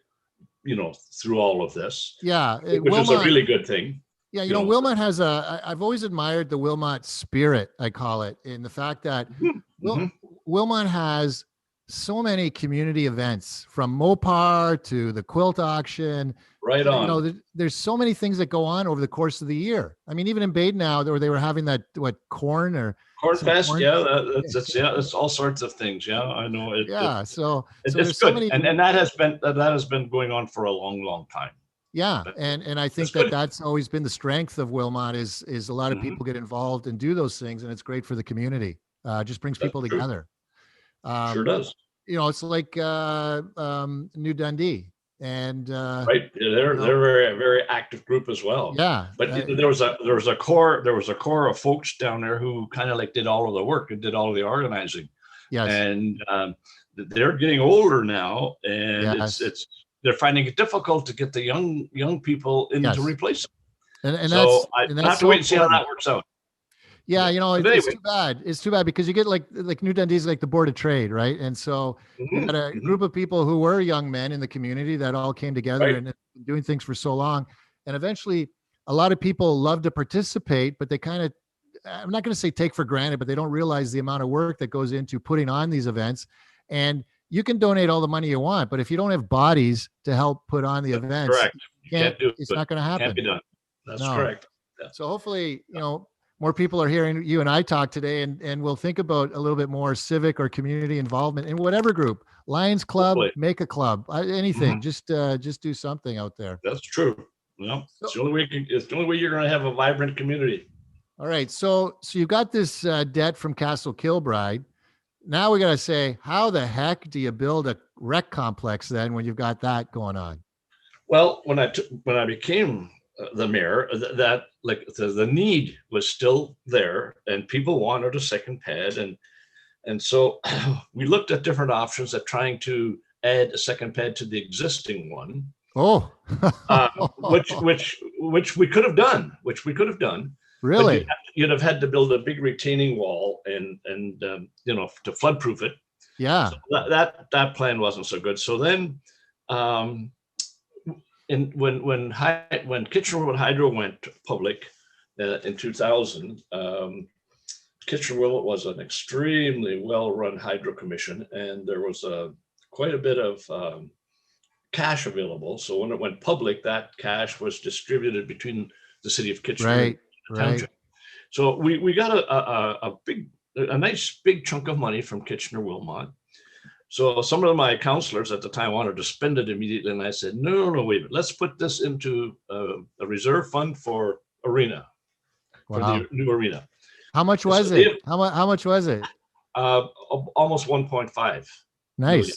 through all of this, Yeah. which is a really good thing. Yeah, Wilmot has I've always admired the Wilmot spirit, I call it, in the fact that Mhm. Wilmot has so many community events, from Mopar to the quilt auction. Right on. There's so many things that go on over the course of the year. I mean, even in Baden now, where they were having that, corn or Corn some Fest, corn. yeah, that's all sorts of things. Yeah, I know it. Yeah, so It's there's so good, many. and that has been going on for a long, long time. Yeah, But and I think good. that's always been the strength of Wilmot is a lot of Mhm. people get involved and do those things, and it's great for the community. Just brings That's people true. together. Sure does. It's like New Dundee, and Right. Yeah, they're know, they're very, very active group as well. yeah, But there was a core of folks down there who kind of like did all of the work and did all of the organizing. yes, And they're getting older now, and yes, they're finding it difficult to get the young people in to yes, replace them. and So I that's have to so wait and see how important. that works out. Yeah, But it's anyway. too bad. It's too bad because you get like New Dundee's like the Board of Trade, right? And so you Mhm, got a mhm. group of people who were young men in the community that all came together Right. and have been doing things for so long. And eventually, a lot of people love to participate, but they kind of, I'm not going to say take for granted, but they don't realize the amount of work that goes into putting on these events. And you can donate all the money you want, but if you don't have bodies to help put on the That's events, correct. You can't do it's it. not going to Can't happen. be done. That's No. correct. Yeah. So hopefully, more people are hearing you and I talk today, and we'll think about a little bit more civic or community involvement in whatever group. Lions Club, Hopefully. make a club, anything. Mhm. Just do something out there. That's true. Well, So, it's the only way. It's the only way you're going to have a vibrant community. all right. So you've got this debt from Castle Kilbride. Now we got to say, how the heck do you build a rec complex then when you've got that going on? Well, when I became the mayor, that like the need was still there, and people wanted a second pad, and so we looked at different options at trying to add a second pad to the existing one, Oh, which we could have done, but Really? you'd have had to build a big retaining wall and to flood-proof it. Yeah. So that plan wasn't so good. So then, when Kitchener-Wilmot Hydro went public in 2000, Kitchener-Wilmot was an extremely well-run hydro commission, and there was quite a bit of cash available. So when it went public, that cash was distributed between the city of Kitchener and the township. So we got a nice big chunk of money from Kitchener-Wilmot. So some of my counselors at the time wanted to spend it immediately, and I said, no, wait a minute. Let's put this into a reserve fund for arena, for the new arena. How much was it? How much was it? Almost 1.5. Nice. Million.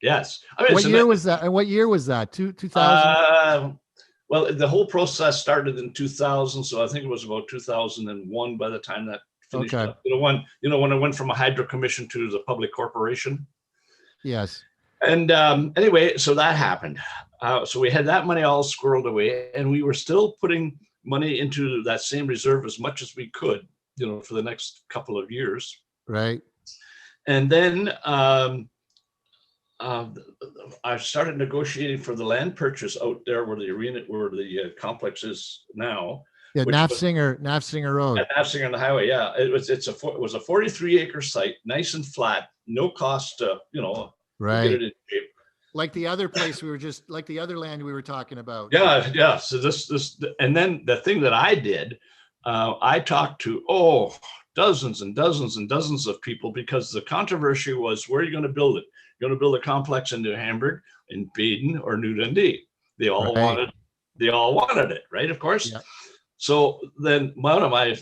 Yes. I mean, what year was that? And what year was that? 2000? Well, the whole process started in 2000, so I think it was about 2001 by the time that finished up. When it went from a hydro commission to the public corporation. Yes. And anyway, so that happened. So we had that money all squirreled away, and we were still putting money into that same reserve as much as we could, for the next couple of years. Right. And then I started negotiating for the land purchase out there where the complex is now. Yeah, Nafsinger Road. At Nafsinger on the highway, yeah. It was a 43-acre site, nice and flat, no cost to, right. Get it in shape. Like the other place like the other land we were talking about. Yeah. So this, and then the thing that I did, I talked to, dozens and dozens and dozens of people, because the controversy was, where are you going to build it? You're going to build a complex in New Hamburg, in Baden, or New Dundee. They all wanted it, right? Of course. Yeah. So then one of my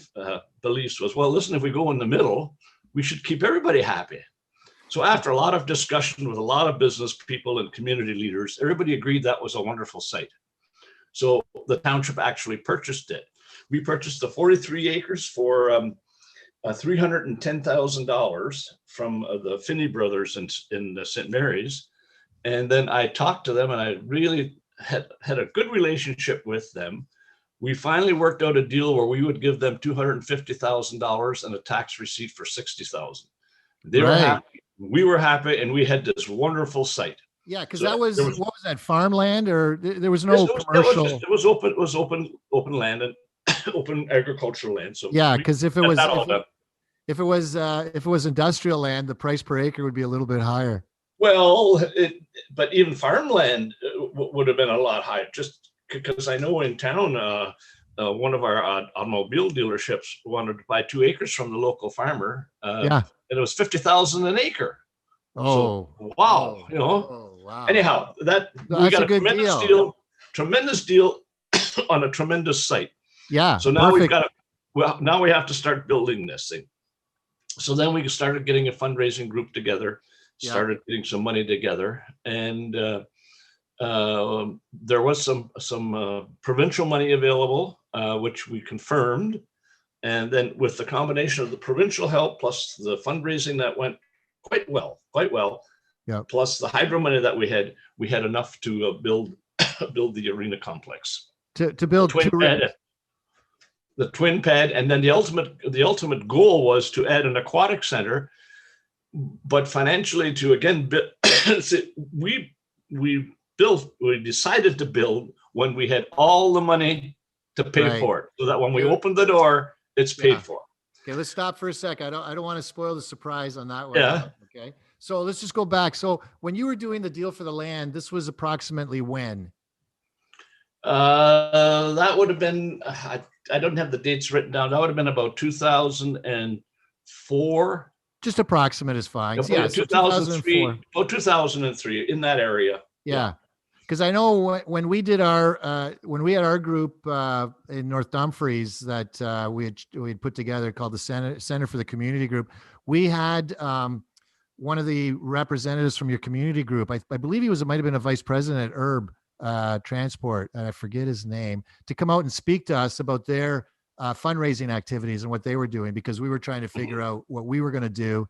beliefs was, well, listen, if we go in the middle, we should keep everybody happy. So after a lot of discussion with a lot of business people and community leaders, everybody agreed that was a wonderful site. So the township actually purchased it. We purchased the 43 acres for $310,000 from the Finney brothers in St. Mary's. And then I talked to them, and I really had a good relationship with them. We finally worked out a deal where we would give them $250,000 and a tax receipt for $60,000. They were happy. We were happy, and we had this wonderful site. Yeah, because what was that, farmland, or there was no commercial? It was open land and open agricultural land. So yeah, because if it was industrial land, the price per acre would be a little bit higher. Well, but even farmland would have been a lot higher. Just because I know in town, one of our automobile dealerships wanted to buy 2 acres from the local farmer. And it was $50,000 an acre. Oh, so, wow! Wow. Anyhow, we got a tremendous deal on a tremendous site. Yeah. So now now we have to start building this thing. So then we started getting a fundraising group together, started getting some money together, and there was some provincial money available, which we confirmed. And then with the combination of the provincial help plus the fundraising that went quite well, plus the hydro money that we had enough to build the arena complex. To build the twin pad, and then the ultimate goal was to add an aquatic center, but financially to again we decided to build when we had all the money to pay for it, so that when we opened the door, it's paid for. Okay, let's stop for a sec. I don't want to spoil the surprise on that one. Yeah. Okay. So let's just go back. So when you were doing the deal for the land, this was approximately when? That would have been, I don't have the dates written down. That would have been about 2004. Just approximate is fine. Yeah, 2003. Oh, 2003, in that area. Yeah. Because I know when we did when we had our group in North Dumfries that we had put together called the Center for the Community Group, we had one of the representatives from your community group. I believe he might have been a vice president at Herb Transport, and I forget his name, to come out and speak to us about their fundraising activities and what they were doing, because we were trying to figure out what we were going to do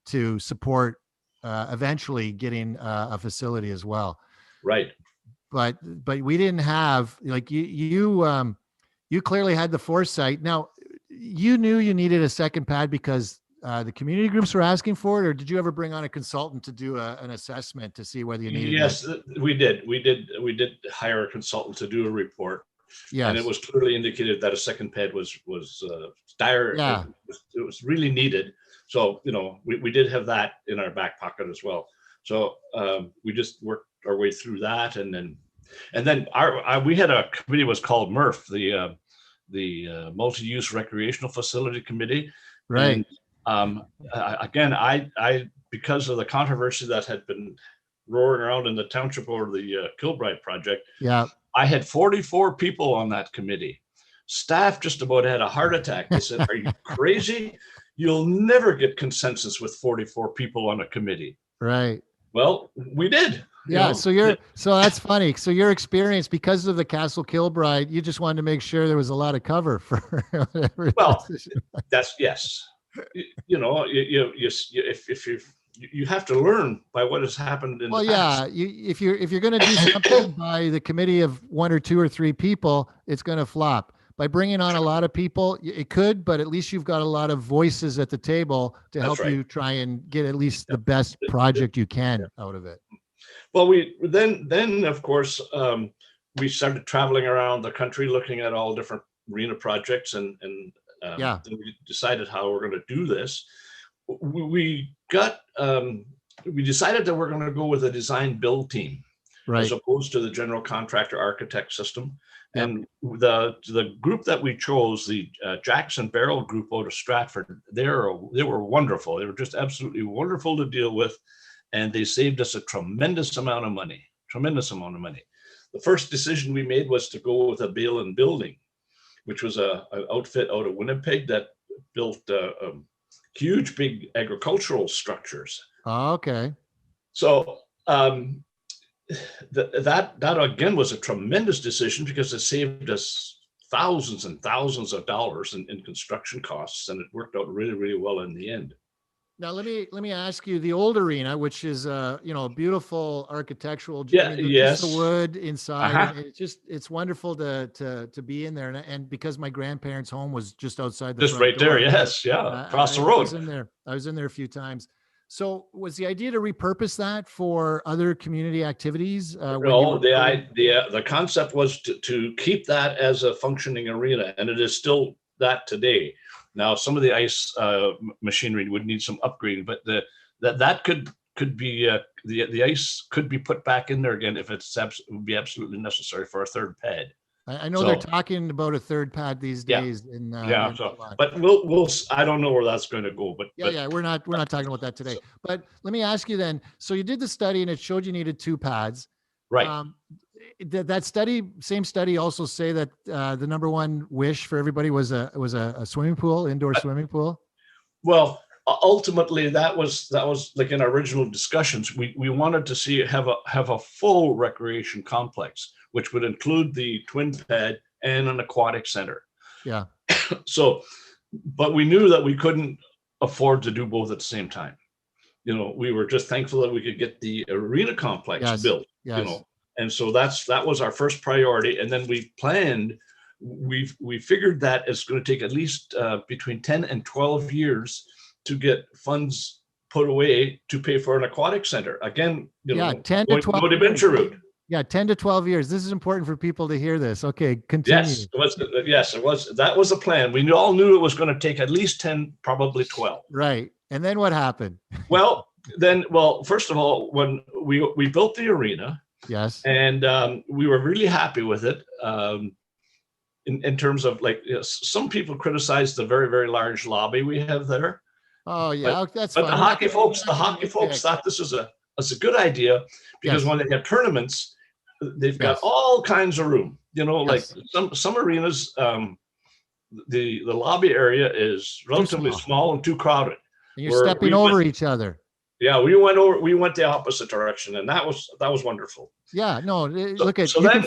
to support eventually getting a facility as well. Right. But we didn't have, like, you clearly had the foresight. Now, you knew you needed a second pad because the community groups were asking for it, or did you ever bring on a consultant to do an assessment to see whether you needed that? Yes, we did. We did hire a consultant to do a report, and it Yes. was clearly indicated that a second pad was dire. Yeah. It was really needed. So we did have that in our back pocket as well. So we just worked our way through that, and then we had a committee was called MRF, the Multi-Use Recreational Facility Committee. Right. And again, I because of the controversy that had been roaring around in the township over the Kilbride project, Yeah. I had 44 people on that committee. Staff just about had a heart attack. They said, "Are you crazy? You'll never get consensus with 44 people on a committee." Right. Well, we did. Yeah. So that's funny. So your experience, because of the Castle Kilbride, you just wanted to make sure there was a lot of cover for whatever. Well, that's yes. If you have to learn by what has happened in the past. If you're going to do something by the committee of 1 or 2 or 3 people, it's going to flop. By bringing on a lot of people, it could, but at least you've got a lot of voices at the table to help you try and get at least the best project you can out of it. Well, we then of course we started traveling around the country looking at all different arena projects, and then we decided how we're going to do this. We decided that we're going to go with a design build team, as opposed to the general contractor architect system. Yep. And the group that we chose, the Jackson Barrel group out of Stratford, they were wonderful. They were just absolutely wonderful to deal with, and they saved us a tremendous amount of money. The first decision we made was to go with a Balin Building, which was an outfit out of Winnipeg that built huge, big agricultural structures. Oh, okay. So that again was a tremendous decision because it saved us thousands and thousands of dollars in construction costs, and it worked out really, really well in the end. Now let me ask you, the old arena, which is a beautiful architectural, yes, the wood inside. It's wonderful to be in there, and because my grandparents' home was just outside the just right door, there, across the road. I was in there a few times. So was the idea to repurpose that for other community activities? No, the concept was to keep that as a functioning arena, and it is still that today. Now, some of the ice machinery would need some upgrading, but that could be the ice could be put back in there again if it would be absolutely necessary for a third pad. I know they're talking about a third pad these days. But we'll I don't know where that's going to go. But we're not talking about that today. But let me ask you then. So you did the study and it showed you needed 2 pads. Right. That same study also say that the number one wish for everybody was a swimming pool, indoor swimming pool. Well, ultimately that was like in our original discussions, we wanted to have a full recreation complex, which would include the twin pad and an aquatic center. Yeah. So, but we knew that we couldn't afford to do both at the same time. We were just thankful that we could get the arena complex built. Yes. And so that was our first priority. And then we figured that it's going to take at least between 10 and 12 years to get funds put away to pay for an aquatic center. Again, 10 to 12 go to venture route. Yeah, 10 to 12 years. This is important for people to hear this. Okay, continue. Yes, it was. That was the plan. We all knew it was going to take at least 10, probably 12. Right. And then what happened? Well, first of all, when we built the arena, yes, and we were really happy with it. In terms of some people criticize the very, very large lobby we have there. Oh yeah, that's but fine. the hockey folks thought this was a good idea because when they have tournaments, they've got all kinds of room. Like some arenas, the lobby area is relatively small and too crowded. And you're stepping over each other. Yeah, we went the opposite direction, and that was wonderful. Yeah, no, look at Wayne,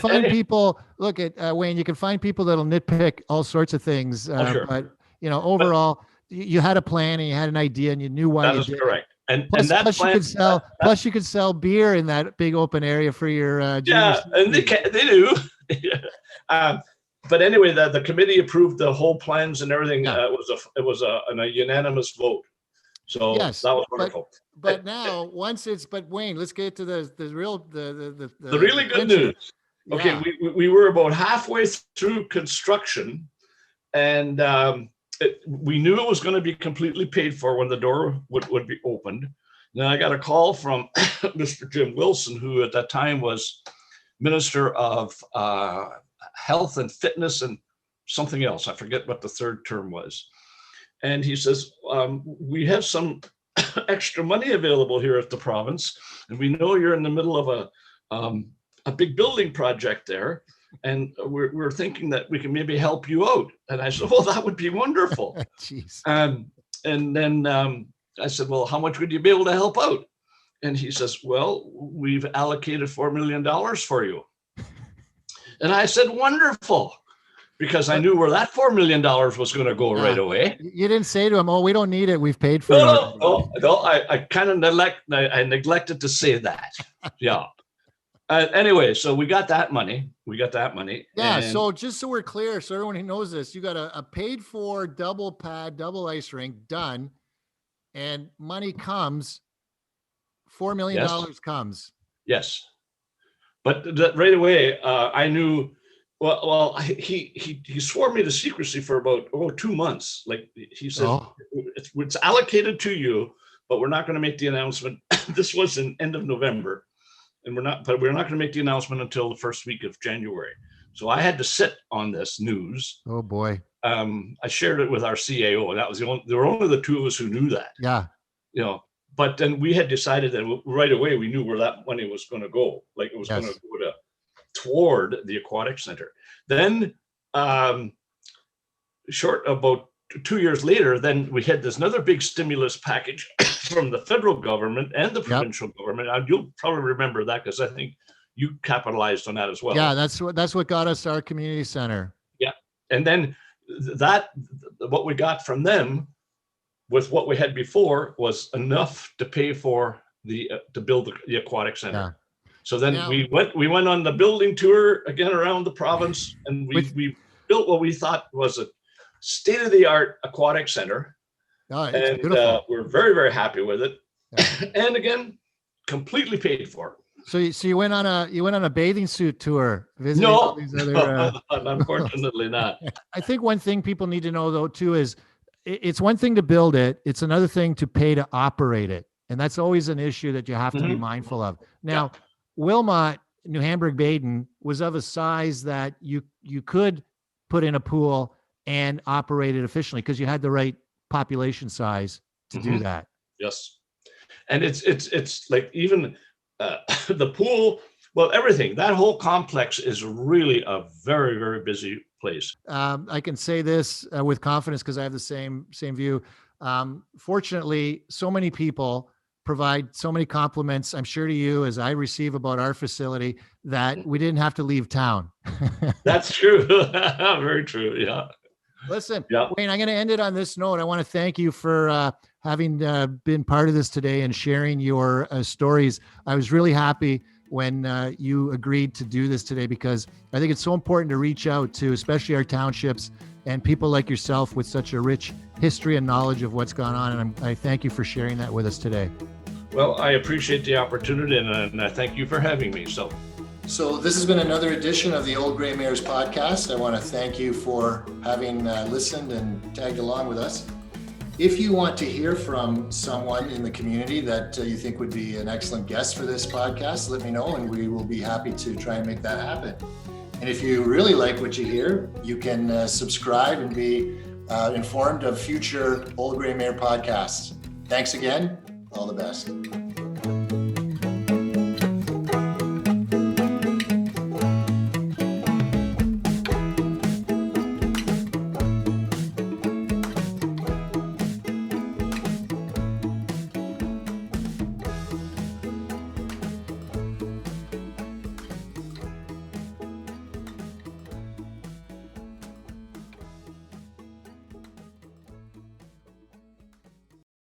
you can find people that'll nitpick all sorts of things, sure. But overall, you had a plan and you had an idea and you knew why you did. That is correct. And plus you could sell beer in that big open area for your juniors. And they do. but anyway, the committee approved the whole plans and everything. Yeah. It was a unanimous vote. So Yes, that was wonderful. But now, but Wayne, let's get to the real the really good clincher. news. Okay, Yeah. we were about halfway through construction, and we knew it was going to be completely paid for when the door would be opened. Then I got a call from Mr. Jim Wilson, who at that time was Minister of Health and Fitness and something else. I forget what the third term was. And he says, we have some extra money available here at the province, and we know you're in the middle of a big building project there, and we're thinking that we can maybe help you out. And I said, well, that would be wonderful. Jeez. And then I said, well, how much would you be able to help out? And he says, well, we've allocated $4 million for you. And I said, wonderful, because I knew where that $4 million was going to go right away. You didn't say to him, oh, we don't need it, we've paid for it. No, I kind of neglected to say that. Yeah. Anyway, so we got that money. Yeah. So just so we're clear, so everyone who knows this, you got a paid for double pad, double ice rink done, and money comes, $4 million comes. Yes. But right away, I knew, well, he swore me to secrecy for about 2 months. Like he said, it's allocated to you, but we're not going to make the announcement. This was in end of November. And we're not going to make the announcement until the first week of January. So I had to sit on this news. Oh boy. I shared it with our CAO. That was there were only the two of us who knew that. Yeah. But then we had decided that right away we knew where that money was going to go. Like it was going to go toward the aquatic center. Then about 2 years later, then we had this another big stimulus package from the federal government and the provincial government. You'll probably remember that because I think you capitalized on that as well. Yeah, that's what got us our community center. Yeah, and then what we got from them with what we had before was enough to pay for to build the aquatic center. Yeah. So then we went on the building tour again around the province, and we built what we thought was a state-of-the-art aquatic center. And we're very, very happy with it. Yeah. And again, completely paid for. So you went on a bathing suit tour. No, all these other, unfortunately not. I think one thing people need to know though too is it's one thing to build it. It's another thing to pay to operate it. And that's always an issue that you have to be mindful of. Now, Wilmot, New Hamburg-Baden was of a size that you could put in a pool and operate it efficiently because you had the right population size to do that. Yes. And it's like even the pool, well, everything, that whole complex is really a very, very busy place. I can say this with confidence because I have the same view. Fortunately, so many people provide so many compliments, I'm sure to you, as I receive about our facility, that we didn't have to leave town. That's true. Very true. Yeah. Listen, Wayne, I'm going to end it on this note. I want to thank you for having been part of this today and sharing your stories. I was really happy when you agreed to do this today because I think it's so important to reach out to, especially our townships and people like yourself with such a rich history and knowledge of what's gone on. And I thank you for sharing that with us today. Well, I appreciate the opportunity and I thank you for having me. So this has been another edition of the Old Grey Mares podcast. I want to thank you for having listened and tagged along with us. If you want to hear from someone in the community that you think would be an excellent guest for this podcast, let me know and we will be happy to try and make that happen. And if you really like what you hear, you can subscribe and be informed of future Old Grey Mare podcasts. Thanks again. All the best.